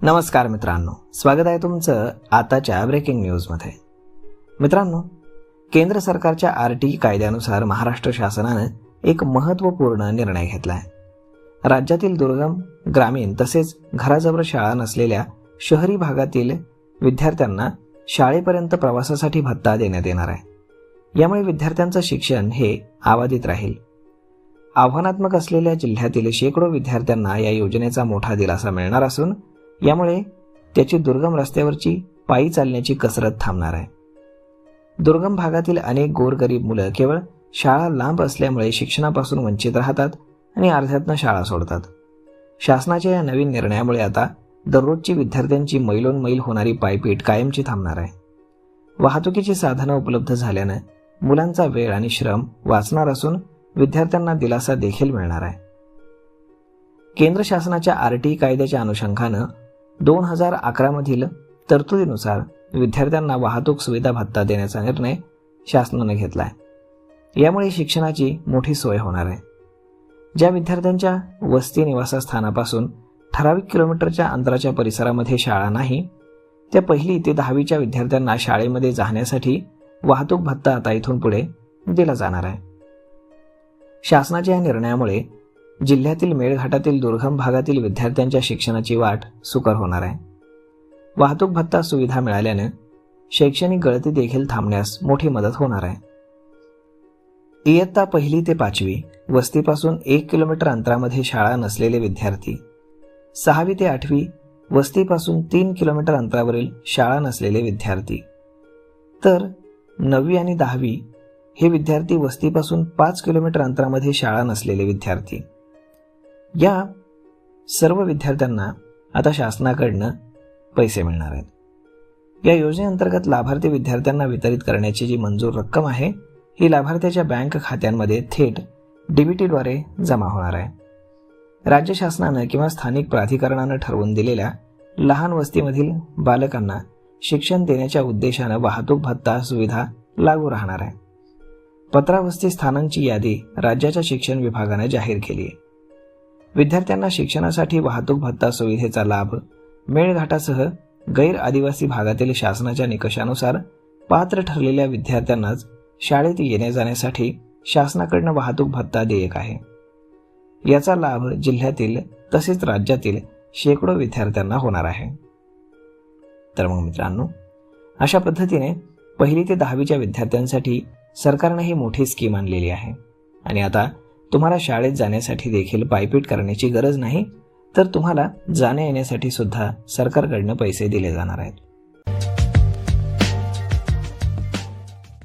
नमस्कार मित्रांनो, स्वागत आहे तुमचं आताच्या ब्रेकिंग न्यूजमध्ये। मित्रांनो, केंद्र सरकारच्या RTE कायद्यानुसार महाराष्ट्र शासनाने एक महत्त्वपूर्ण निर्णय घेतला आहे। राज्यातील दुर्गम, ग्रामीण तसेच घराजवळ शाळा नसलेल्या शहरी भागातील विद्यार्थ्यांना शाळेपर्यंत प्रवासासाठी भत्ता देण्यात येणार आहे। यामुळे विद्यार्थ्यांचं शिक्षण हे अबाधित राहील। आव्हानात्मक असलेल्या जिल्ह्यातील शेकडो विद्यार्थ्यांना या योजनेचा मोठा दिलासा मिळणार असून यामुळे त्याची दुर्गम रस्त्यावरची पायी चालण्याची कसरत थांबणार आहे। दुर्गम भागातील अनेक गोरगरीब मुलं केवळ शाळा लांब असल्यामुळे शिक्षणापासून वंचित राहतात आणि अर्ध्यातनं शाळा सोडतात। शासनाच्या या नवीन निर्णयामुळे आता दररोजची विद्यार्थ्यांची मैलोन मैल होणारी पायपीट कायमची थांबणार आहे। वाहतुकीची साधनं उपलब्ध झाल्यानं मुलांचा वेळ आणि श्रम वाचणार असून विद्यार्थ्यांना दिलासा देखील मिळणार आहे। केंद्र शासनाच्या RTE कायद्याच्या अनुषंगानं 2011 मधील तरतुदीनुसार विद्यार्थ्यांना वाहतूक सुविधा भत्ता देण्याचा निर्णय शासनाने घेतला आहे। यामुळे शिक्षणाची मोठी सोय होणार आहे। ज्या विद्यार्थ्यांच्या वस्ती निवासस्थानापासून ठराविक किलोमीटरच्या अंतराच्या परिसरामध्ये शाळा नाही, त्या 1ली ते 10वीच्या विद्यार्थ्यांना शाळेमध्ये जाण्यासाठी वाहतूक भत्ता आता इथून पुढे दिला जाणार आहे। शासनाच्या या निर्णयामुळे जिल्ह्यातील मेळघाटातील दुर्गम भागातील विद्यार्थ्यांच्या शिक्षणाची वाट सुकर होणार आहे। वाहतूक भत्ता सुविधा मिळाल्याने शैक्षणिक गळती देखील थांबण्यास मोठी मदत होणार आहे। इयत्ता 1ली ते 5वी वस्तीपासून 1 किलोमीटर अंतरामध्ये शाळा नसलेले विद्यार्थी, 6वी ते 8वी वस्तीपासून 3 किलोमीटर अंतरावरील शाळा नसलेले विद्यार्थी, तर 9वी आणि 10वी हे विद्यार्थी वस्तीपासून 5 किलोमीटर अंतरामध्ये शाळा नसलेले विद्यार्थी। या सर्व विद्यार्थ्यांना आता शासनाकडनं पैसे मिळणार आहेत। या योजनेअंतर्गत लाभार्थी विद्यार्थ्यांना वितरित करण्याची जी मंजूर रक्कम आहे, ही लाभार्थ्याच्या बँक खात्यांमध्ये थेट DBTद्वारे जमा होणार आहे। राज्य शासनानं किंवा स्थानिक प्राधिकरणानं ठरवून दिलेल्या लहान वस्तीमधील बालकांना शिक्षण देण्याच्या उद्देशानं वाहतूक भत्ता सुविधा लागू राहणार आहे। 15 वस्ती स्थानांची यादी राज्याच्या शिक्षण विभागाने जाहीर केली आहे। विद्यार्थ्यांना शिक्षणासाठी वाहतूक भत्ता सुविधेचा लाभ मेळघाटासह गैर आदिवासी भागातील शासनाच्या निकषानुसार पात्र ठरलेल्या विद्यार्थ्यांनाच शाळेत येण्या जाण्यासाठी शासनाकडून वाहतूक भत्ता देयक आहे। याचा लाभ जिल्ह्यातील तसेच राज्यातील शेकडो विद्यार्थ्यांना होणार आहे। तर मग मित्रांनो, अशा पद्धतीने 1ली ते 10वीच्या विद्यार्थ्यांसाठी सरकारने ही मोठी स्कीम आणलेली आहे आणि आता तुम्हाला शाळेत जाण्यासाठी देखील पायपीट करण्याची गरज नाही, तर तुम्हाला जाण्या येण्यासाठी सुद्धा सरकारकडून पैसे दिले जाणार आहेत।